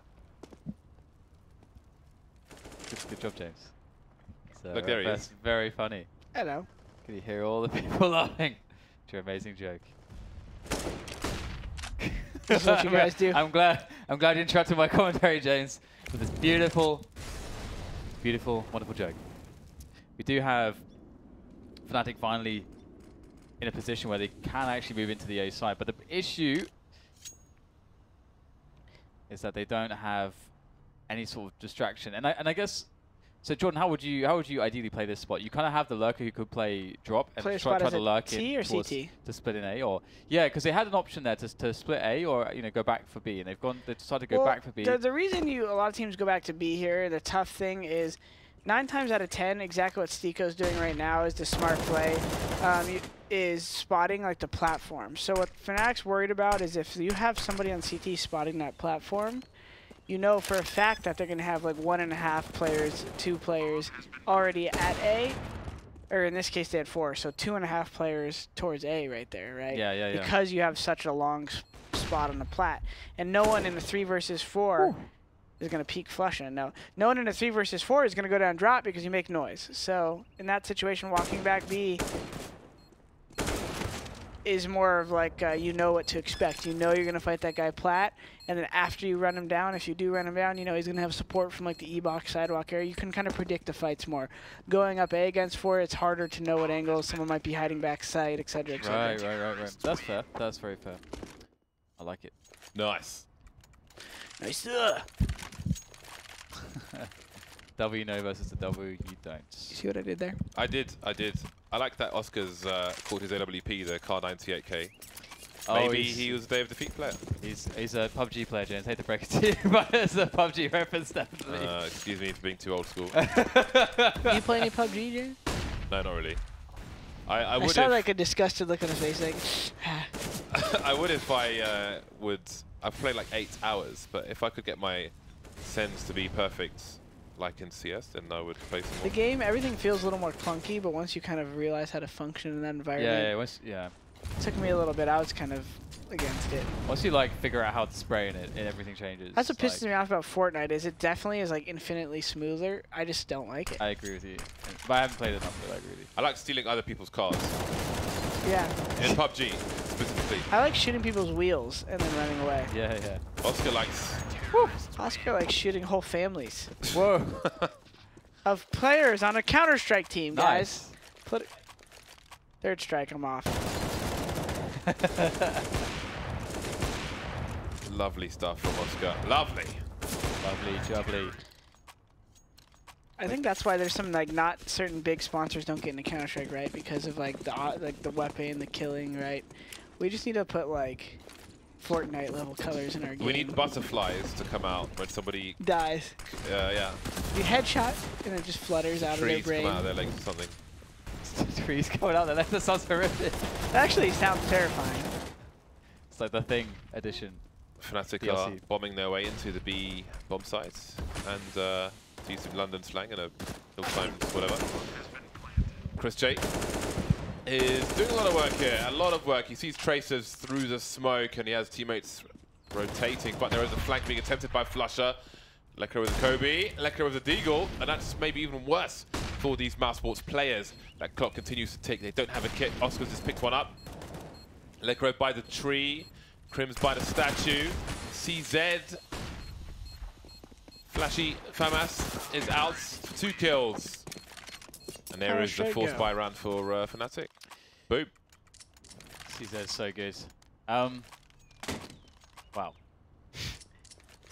Speaker 2: Good job, James. So
Speaker 1: Look, there he
Speaker 2: that's
Speaker 1: is.
Speaker 2: very funny.
Speaker 3: Hello.
Speaker 2: Can you hear all the people laughing? It's your amazing joke.
Speaker 3: This is what you guys do.
Speaker 2: I'm glad you interrupted my commentary, James, with this beautiful, wonderful joke. We do have Fnatic finally in a position where they can actually move into the A side, but the issue is that they don't have any sort of distraction. And I guess, so Jordan, how would you ideally play this spot? You kind of have the lurker who could play drop and try to lurk
Speaker 3: T
Speaker 2: in
Speaker 3: or CT?
Speaker 2: To split in A, or yeah, because they had an option there to split A or go back for B, and they decided to go back for B.
Speaker 3: The reason a lot of teams go back to B here, the tough thing is 9 times out of 10, exactly what Stico's doing right now is the smart play, is spotting like the platform. So what Fnatic's worried about is if you have somebody on CT spotting that platform, you know for a fact that they're going to have like 1.5 players, 2 players already at A, or in this case they had 4, so 2.5 players towards A right there, right?
Speaker 2: Yeah.
Speaker 3: Because you have such a long spot on the plat. And no one in the 3 versus 4 is going to peek flushing. No one in a 3 versus 4 is going to go down drop because you make noise. So in that situation, walking back B is more of like you know what to expect. You know you're going to fight that guy plat, and then after you run him down, if you do run him down, you know he's going to have support from like the E-box sidewalk area. You can kind of predict the fights more. Going up A against 4, it's harder to know what angles someone might be hiding back side, etc.
Speaker 2: Right. That's fair. That's very fair. I like it.
Speaker 1: Nice.
Speaker 3: Nice.
Speaker 2: W you know versus the W you don't.
Speaker 3: You see what I did there?
Speaker 1: I did. I like that Oscar's called his AWP the Car 98K. Maybe he was the Day of Defeat player.
Speaker 2: He's a PUBG player, James. Hate to break it to you, but it's a PUBG reference, definitely.
Speaker 1: Excuse me for being too old school.
Speaker 3: Do you play any PUBG, James?
Speaker 1: No, not really. I would
Speaker 3: saw
Speaker 1: if,
Speaker 3: like a disgusted look on his face, like.
Speaker 1: I would if I would. I've played like 8 hours, but if I could get my sends to be perfect, like in CS, then I would play some more.
Speaker 3: The game, everything feels a little more clunky, but once you kind of realize how to function in that environment,
Speaker 2: yeah.
Speaker 3: It took me a little bit. I was kind of against it.
Speaker 2: Once you like figure out how to spray in it, and everything changes.
Speaker 3: That's what pisses me off about Fortnite. Is it definitely is like infinitely smoother. I just don't like it.
Speaker 2: I agree with you, but I haven't played enough. But I agree with you.
Speaker 1: I like stealing other people's cars.
Speaker 3: Yeah.
Speaker 1: In PUBG, specifically.
Speaker 3: I like shooting people's wheels and then running away.
Speaker 2: Yeah.
Speaker 1: Oscar likes.
Speaker 3: Woo. Oscar likes shooting whole families
Speaker 2: Whoa.
Speaker 3: of players on a Counter-Strike team, guys.
Speaker 2: Nice.
Speaker 3: Third strike, I'm off.
Speaker 1: Lovely stuff from Oscar. Lovely.
Speaker 2: Lovely.
Speaker 3: I think that's why there's some like not certain big sponsors don't get into Counter-Strike, right? Because of like the weapon, the killing, right? We just need to put like Fortnite level colors in our game.
Speaker 1: We need butterflies to come out when somebody
Speaker 3: dies.
Speaker 1: Yeah.
Speaker 3: You headshot and it just flutters out of their
Speaker 1: Trees
Speaker 3: brain.
Speaker 1: come out of their legs or something.
Speaker 2: Trees coming out there. That sounds horrific.
Speaker 3: That actually sounds terrifying.
Speaker 2: It's like the Thing edition.
Speaker 1: Fnatic
Speaker 2: DLC.
Speaker 1: are bombing their way into the B bomb sites and to use some London slang and a time whatever. Chris J is doing a lot of work here. A lot of work. He sees tracers through the smoke and he has teammates rotating, but there is a flank being attempted by Flusher. Lekra with a Kobe, Lekra with a Deagle, and that's maybe even worse for these Mouse Sports players. That clock continues to tick. They don't have a kit. Oscars just picked one up. Lecro by the tree. Crims by the statue. CZ. Flashy FAMAS is out for 2 kills. And there is the 4th buy round for Fnatic. Boom.
Speaker 2: CZ is so good. Wow.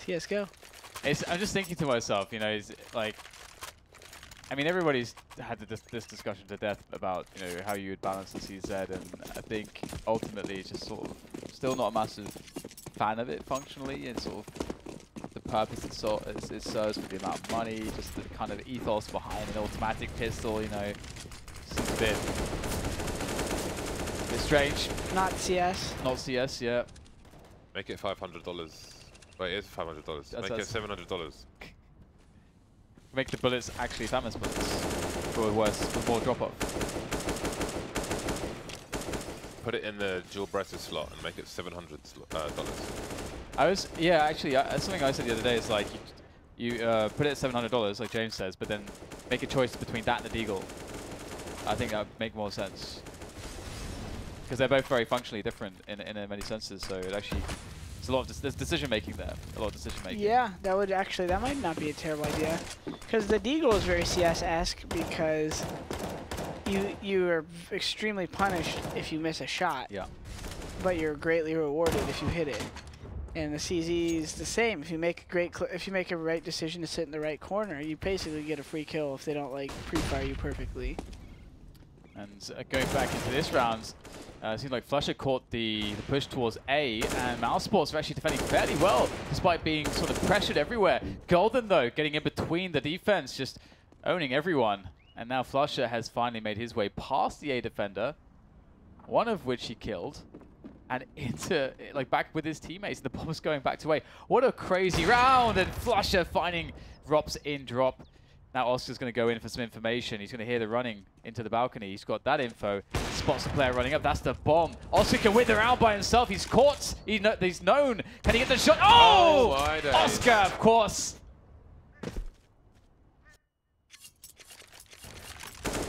Speaker 3: CSGO.
Speaker 2: I'm just thinking to myself, you know, it's like, I mean, everybody's had this discussion to death about, you know, how you would balance the CZ, and I think ultimately it's just sort of still not a massive fan of it functionally, and sort of the purpose it serves with the amount of money, just the kind of ethos behind an automatic pistol, you know, seems a bit strange.
Speaker 3: Not CS.
Speaker 2: Not CS, yeah.
Speaker 1: Make it $500. Wait, it is $500. Make it $700.
Speaker 2: Make the bullets actually FAMAS bullets, or worse, with more drop-off.
Speaker 1: Put it in the dual breasted slot and make it $700.
Speaker 2: Yeah, actually, something I said the other day is like, you put it at $700, like James says, but then make a choice between that and the Deagle. I think that would make more sense. Because they're both very functionally different in many senses, so it actually, there's decision making there, a lot of decision making.
Speaker 3: Yeah, that might not be a terrible idea. Because the Deagle is very CS-esque because you are extremely punished if you miss a shot.
Speaker 2: Yeah.
Speaker 3: But you're greatly rewarded if you hit it. And the CZ is the same. If you make a right decision to sit in the right corner, you basically get a free kill if they don't like pre-fire you perfectly.
Speaker 2: And going back into this round, it seems like Flusher caught the push towards A, and Mouse Sports are actually defending fairly well, despite being sort of pressured everywhere. Golden, though, getting in between the defense, just owning everyone. And now Flusher has finally made his way past the A defender, one of which he killed, and into, like, back with his teammates. The bomb's going back to A. What a crazy round, and Flusher finding Rops in drop. Now Oscar's going to go in for some information. He's going to hear the running into the balcony. He's got that info. Spots the player running up. That's the bomb. Oscar can win the round by himself. He's caught. He's known. Can he get the shot? Oh! Oscar, of course.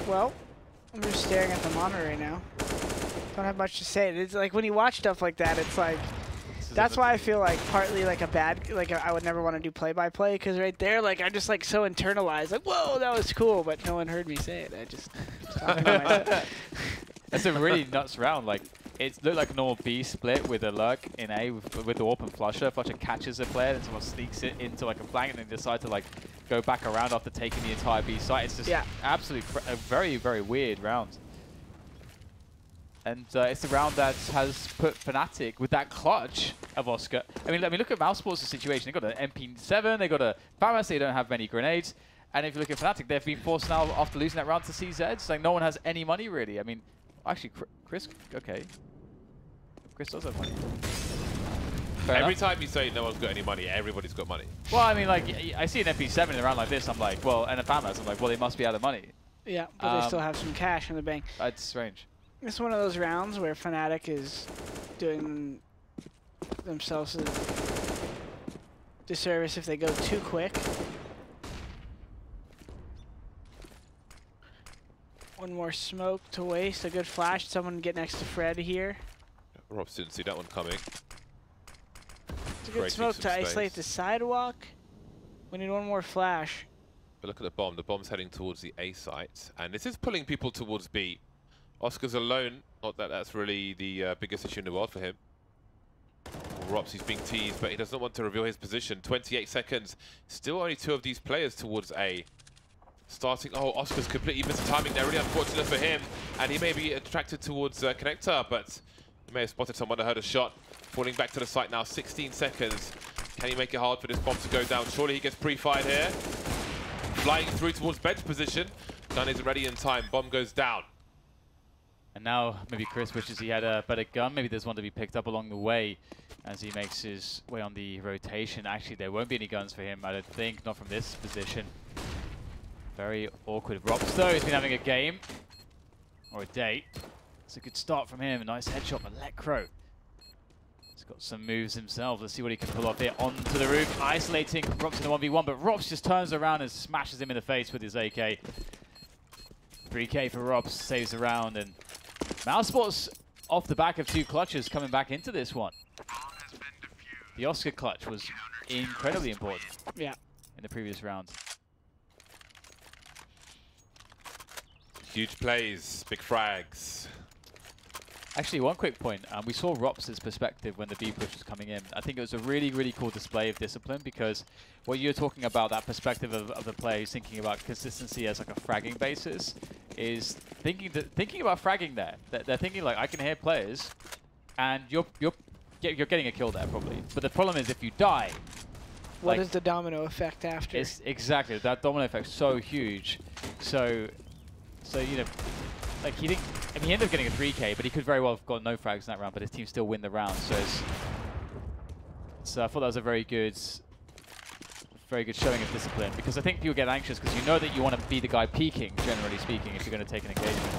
Speaker 3: Well, I'm just staring at the monitor right now. Don't have much to say. It's like when you watch stuff like that, it's like, that's why I feel like partly like I would never want to do play-by-play, because right there, like, I'm just like so internalized, like, whoa, that was cool, but no one heard me say it. I just talking to myself.
Speaker 2: That's a really nuts round. Like, it looked like a normal B split with a lurk in A with the AWP and Flusher. Flusher catches a player, then someone sneaks it into like a flank, and then decide to like go back around after taking the entire B site. It's just absolutely a very, very weird round. And it's the round that has put Fnatic with that clutch of Oscar. I mean, look at Mouse Sports' situation. They've got an MP7, they've got a FAMAS, they don't have many grenades. And if you look at Fnatic, they've been forced now, after losing that round to CZ, it's like no one has any money really. I mean, actually, Chris, okay. Chris does have money.
Speaker 1: Every time you say no one's got any money, everybody's got money.
Speaker 2: Well, I mean, like, I see an MP7 in a round like this, I'm like, well, and a FAMAS, I'm like, well, they must be out of money.
Speaker 3: Yeah, but they still have some cash in the bank.
Speaker 2: That's strange.
Speaker 3: It's one of those rounds where Fnatic is doing themselves a disservice if they go too quick. One more smoke to waste. A good flash. Someone get next to Fred here.
Speaker 1: Robs didn't see that one coming.
Speaker 3: It's a good smoke to isolate the sidewalk. We need one more flash.
Speaker 1: But look at the bomb. The bomb's heading towards the A site, and this is pulling people towards B. Oscar's alone. Not that that's really the biggest issue in the world for him. Rops, he's being teased, but he does not want to reveal his position. 28 seconds. Still only 2 of these players towards A. Starting. Oh, Oscar's completely missed timing there. Really unfortunate for him. And he may be attracted towards Connector, but he may have spotted someone that heard a shot. Falling back to the site now. 16 seconds. Can he make it hard for this bomb to go down? Surely he gets pre-fired here. Flying through towards bench position. Gun isn't ready in time. Bomb goes down.
Speaker 2: And now maybe Chris wishes he had a better gun. Maybe there's one to be picked up along the way as he makes his way on the rotation. Actually, there won't be any guns for him, I don't think. Not from this position. Very awkward. Rops, though, he's been having a game. Or a day. It's a good start from him. A nice headshot from Lecro. He's got some moves himself. Let's see what he can pull off here. Onto the roof. Isolating Rops in the 1v1. But Rops just turns around and smashes him in the face with his AK. 3K for Robs, saves the round, and Mousesports off the back of 2 clutches coming back into this one. The Oscar clutch was incredibly important in the previous round.
Speaker 1: Huge plays, big frags.
Speaker 2: Actually, one quick point. We saw Rops' perspective when the B push was coming in. I think it was a really, really cool display of discipline, because what you're talking about, that perspective of the player who's thinking about consistency as like a fragging basis, is thinking about fragging there. They're thinking like, I can hear players, and you're getting a kill there probably. But the problem is if you die,
Speaker 3: what is the domino effect after?
Speaker 2: It's exactly, that domino effect is so huge. So you know, like he didn't. I mean, he ended up getting a 3K, but he could very well have got no frags in that round. But his team still win the round. So I thought that was a very good showing of discipline, because I think people get anxious because you know that you want to be the guy peeking, generally speaking, if you're going to take an engagement.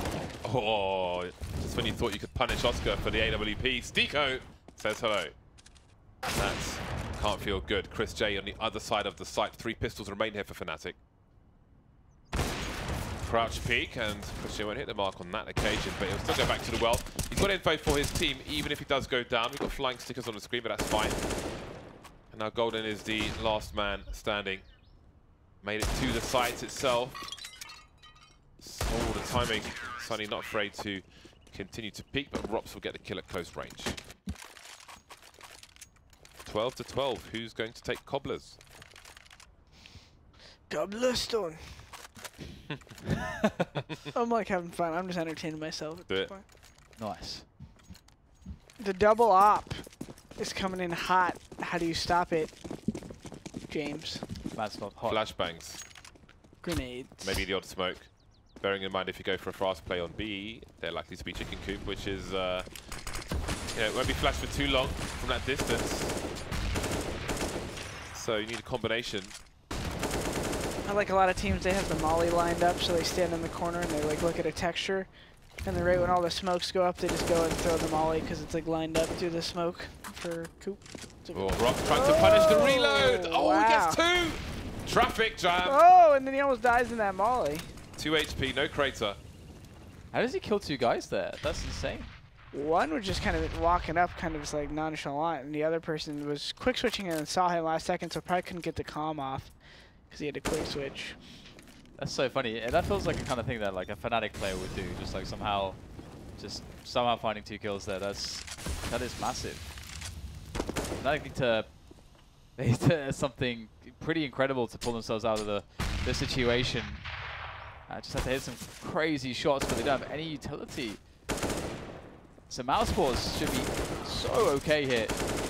Speaker 1: Oh, just when you thought you could punish Oscar for the AWP, Stico says hello. That can't feel good. Chris J on the other side of the site. 3 pistols remain here for Fnatic. Crouch peek, and Chris J won't hit the mark on that occasion, but he'll still go back to the well. He's got info for his team, even if he does go down. We've got flying stickers on the screen, but that's fine. And now Golden is the last man standing. Made it to the site itself. Oh, the timing. Sunny not afraid to continue to peek, but Rops will get the kill at close range. 12 to 12. Who's going to take Cobblers?
Speaker 3: Cobblestone. I'm like having fun. I'm just entertaining myself at this point.
Speaker 2: Nice.
Speaker 3: The double op is coming in hot. How do you stop it, James?
Speaker 2: That's not hot.
Speaker 1: Flashbangs.
Speaker 3: Grenades.
Speaker 1: Maybe the odd smoke. Bearing in mind, if you go for a fast play on B, they're likely to be chicken coop, which is, you know, it won't be flashed for too long from that distance. So you need a combination.
Speaker 3: I like a lot of teams, they have the molly lined up, so they stand in the corner and they like look at a texture, and then right when all the smokes go up, they just go and throw the molly because it's like lined up through the smoke for coop.
Speaker 1: Oh, Rock trying to punish the reload. Oh,
Speaker 3: wow.
Speaker 1: He gets 2. Traffic jam.
Speaker 3: Oh, and then he almost dies in that molly.
Speaker 1: 2 HP, no crater.
Speaker 2: How does he kill 2 guys there? That's insane.
Speaker 3: One was just kind of walking up, kind of just like nonchalant, and the other person was quick switching and saw him last second, so probably couldn't get the comm off because he had a quick switch.
Speaker 2: That's so funny. And that feels like the kind of thing that like a Fnatic player would do, just like somehow finding 2 kills there. That is massive. Fnatic need to something pretty incredible to pull themselves out of the situation. Just have to hit some crazy shots, but they don't have any utility. So Mousesports should be so okay here,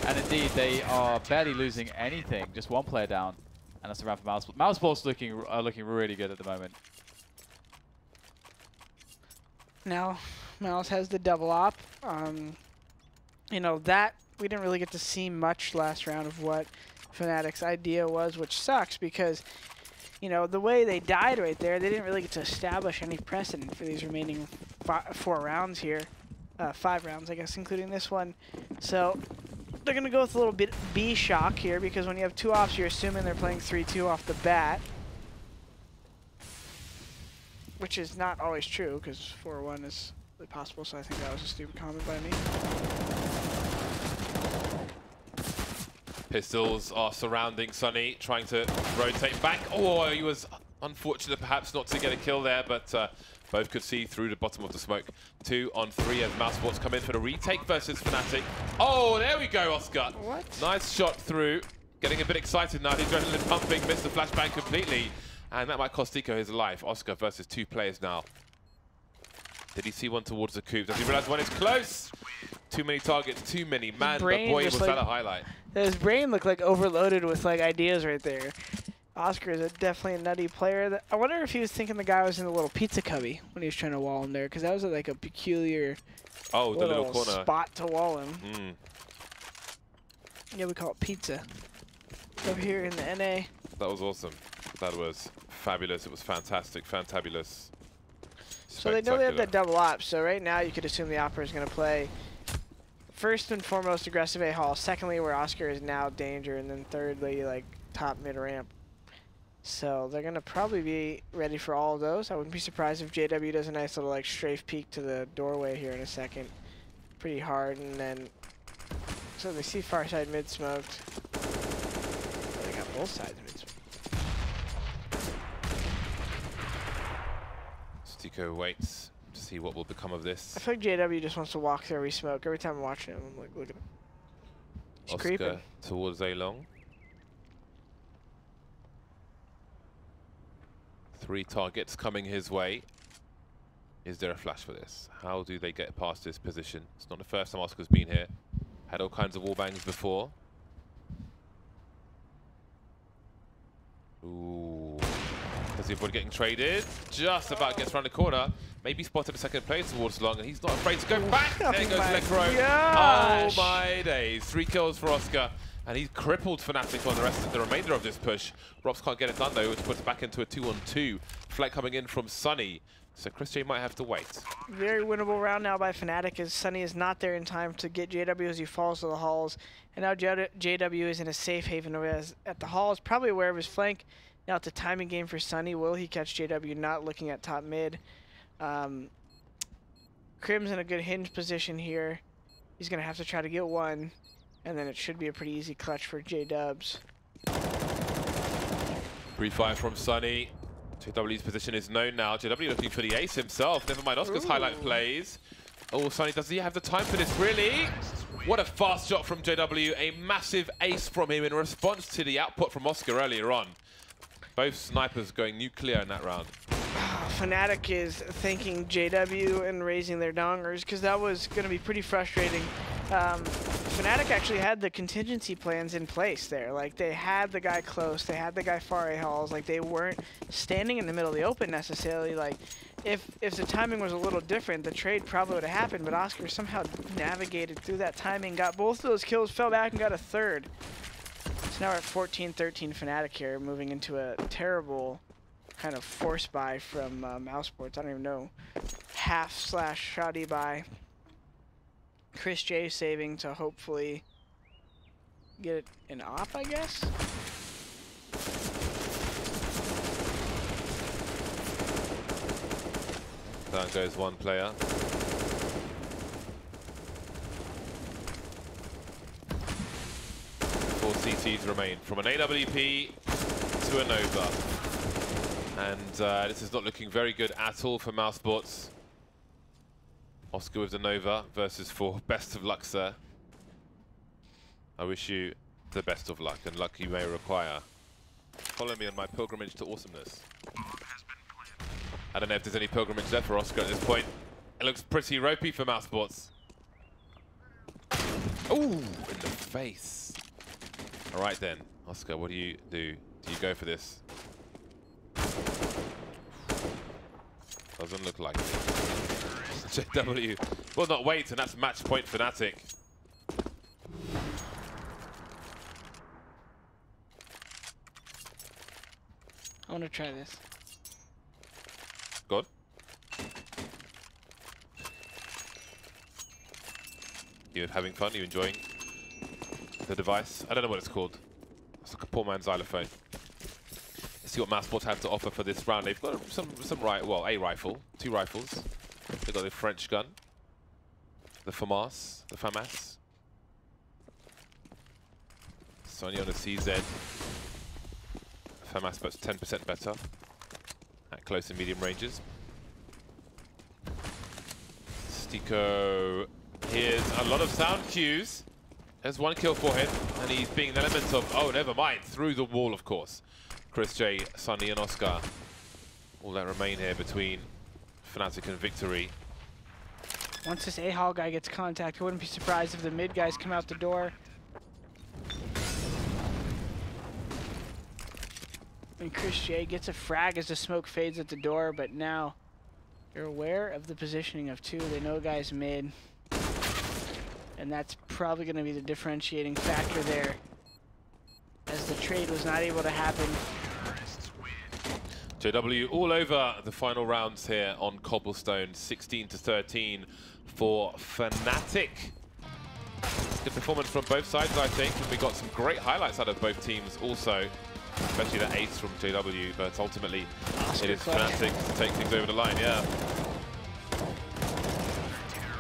Speaker 2: and indeed they are barely losing anything. Just 1 player down, and that's around for Mousesports. Mousesports looking really good at the moment.
Speaker 3: Now, Mouse has the double op. You know, that we didn't really get to see much last round of what Fnatic's idea was, which sucks because, you know, the way they died right there, they didn't really get to establish any precedent for these remaining 4 rounds here. 5 rounds, I guess, including this one. So they're going to go with a little bit B shock here, because when you have 2 ops, you're assuming they're playing 3-2 off the bat. Which is not always true, because 4-1 is really possible, so I think that was a stupid comment by me.
Speaker 1: Pistols are surrounding Sunny, trying to rotate back. Oh, he was unfortunate perhaps not to get a kill there, but both could see through the bottom of the smoke. 2 on 3 as Mousesports come in for the retake versus Fnatic. Oh, there we go, Oscar.
Speaker 3: What?
Speaker 1: Nice shot through. Getting a bit excited now. The adrenaline pumping, missed the flashbang completely. And that might cost Tico his life. Oscar versus 2 players now. Did he see one towards the coop? Does he realize one is close? Too many targets, too many. Man, but boy, was that a highlight.
Speaker 3: His brain looked like overloaded with like ideas right there. Oscar is definitely a nutty player. I wonder if he was thinking the guy was in the little pizza cubby when he was trying to wall him there, because that was like a peculiar
Speaker 1: the little corner
Speaker 3: spot to wall him. Yeah, we call it pizza over here in the NA.
Speaker 1: That was awesome. That was fabulous. It was fantastic, fantabulous.
Speaker 3: So they know they have that double op. So right now you could assume the opera is going to play first and foremost aggressive A hall. Secondly, where Oscar is now danger, and then thirdly like top mid ramp. So they're going to probably be ready for all of those. I wouldn't be surprised if JW does a nice little like strafe peek to the doorway here in a second. Pretty hard, and then so they see far side mid smoked. Oh, they got both sides mid smoked.
Speaker 1: Stico waits to see what will become of this.
Speaker 3: I feel like JW just wants to walk through every smoke. Every time I'm watching him, I'm like, look at him. He's
Speaker 1: Oscar
Speaker 3: creeping.
Speaker 1: towards A-Long. 3 targets coming his way. Is there a flash for this? How do they get past this position? It's not the first time Oscar's been here. Had all kinds of wall bangs before. Ooh. Is everybody getting traded? Just about gets around the corner. Maybe spotted a second play towards Long, and he's not afraid to go back. There goes Lecro.
Speaker 3: Gosh.
Speaker 1: Oh my days. 3 kills for Oscar. And he's crippled Fnatic on the rest of the remainder of this push. Robs can't get it done though, which puts it back into a 2-on-2. Flight coming in from Sunny. So Chris J might have to wait.
Speaker 3: Very winnable round now by Fnatic, as Sunny is not there in time to get JW as he falls to the halls. And now JW is in a safe haven at the halls, probably aware of his flank. Now it's a timing game for Sunny. Will he catch JW not looking at top mid? Crim's in a good hinge position here. He's going to have to try to get one. And then it should be a pretty easy clutch for J-Dubs.
Speaker 1: Pre-fire from Sunny. JW's position is known now. JW looking for the ace himself. Never mind Oscar's highlight plays. Oh, Sunny, does he have the time for this, really? What a fast shot from JW. A massive ace from him in response to the output from Oscar earlier on. Both snipers going nuclear in that round.
Speaker 3: Fnatic is thanking JW and raising their dongers, because that was going to be pretty frustrating. Fnatic actually had the contingency plans in place there. Like, they had the guy close, they had the guy far A halls. Like, they weren't standing in the middle of the open necessarily. Like, if the timing was a little different, the trade probably would have happened. But Oscar somehow navigated through that timing, got both of those kills, fell back, and got a third. So now we're at 14-13 Fnatic here, moving into a terrible kind of force buy from Mousesports. I don't even know. Half/shoddy buy. Chris J saving to hopefully get an op, I guess.
Speaker 1: Down goes one player. Four CTs remain from an AWP to a Nova. And this is not looking very good at all for Mousesports. Oscar with the Nova versus 4. Best of luck, sir. I wish you the best of luck, and luck you may require. Follow me on my pilgrimage to awesomeness. I don't know if there's any pilgrimage there for Oscar at this point. It looks pretty ropey for Mousesports. Ooh, in the face. All right then, Oscar, what do you do? Do you go for this? Doesn't look like it. JW will not wait, and that's match point Fnatic.
Speaker 3: I want to try this.
Speaker 1: Good. You having fun? You enjoying the device? I don't know what it's called. It's like a poor man's xylophone. Let's see what Mousesports have to offer for this round. They've got a rifle, 2 rifles. They've got the French gun, the FAMAS, Sonya on the CZ. FAMAS but 10% better at close and medium ranges. Stico hears a lot of sound cues. There's 1 kill for him, and he's being an element of, oh, never mind, through the wall, of course. Chris J, Sunny, and Oscar. All that remain here between Fnatic and Victory.
Speaker 3: Once this A-Hall guy gets contact, I wouldn't be surprised if the mid guys come out the door. And Chris J gets a frag as the smoke fades at the door, but now they're aware of the positioning of 2. They know guys mid. And that's probably going to be the differentiating factor there, as the trade was not able to happen.
Speaker 1: JW all over the final rounds here on Cobblestone, 16-13 for Fnatic. Good performance from both sides, I think, and we got some great highlights out of both teams also. especially that ace from JW, but ultimately
Speaker 3: That's
Speaker 1: it is
Speaker 3: good clutch.
Speaker 1: Fnatic to take things over the line, yeah.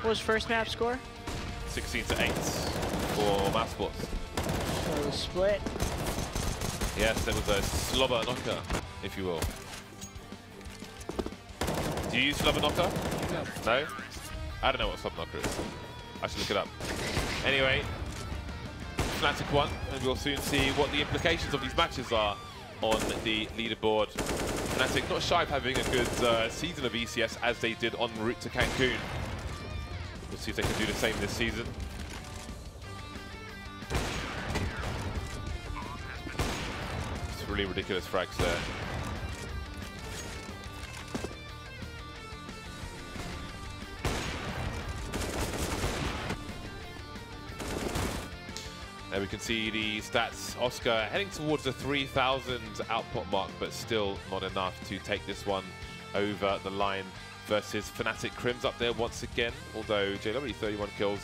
Speaker 3: What was first map score?
Speaker 1: 16 to 8 for Mousesports.
Speaker 3: So it was split.
Speaker 1: Yes, there was a slobber knocker, if you will. Do you use slobber knocker? No? I don't know what slobber knocker is. I should look it up. Anyway, Fnatic won, and we'll soon see what the implications of these matches are on the leaderboard. Fnatic not shy of having a good season of ECS as they did en route to Cancun. We'll see if they can do the same this season. It's really ridiculous frags there. There we can see the stats. Oscar heading towards the 3,000 output mark, but still not enough to take this one over the line versus Fnatic. Crim's up there once again, although JW 31 kills.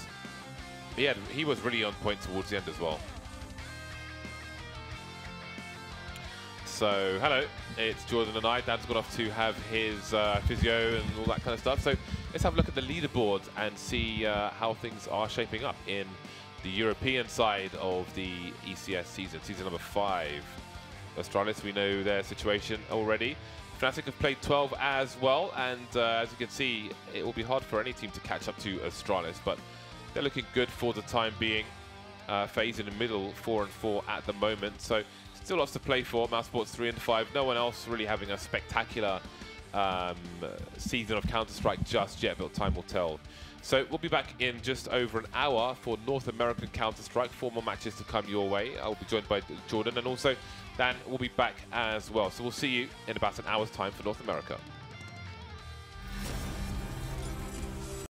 Speaker 1: He was really on point towards the end as well. So, hello, it's Jordan and I. Dan's gone off to have his physio and all that kind of stuff. So let's have a look at the leaderboard and see how things are shaping up in the European side of the ECS season number 5. Astralis, we know their situation already. Fnatic have played 12 as well, and as you can see, it will be hard for any team to catch up to Astralis, but they're looking good for the time being. FaZe in the middle, 4-4 at the moment, so still lots to play for. Mousesports 3-5. No one else really having a spectacular season of Counter-Strike just yet, but time will tell. So we'll be back in just over an hour for North American Counter-Strike. 4 more matches to come your way. I'll be joined by Jordan, and also Dan will be back as well. So we'll see you in about an hour's time for North America.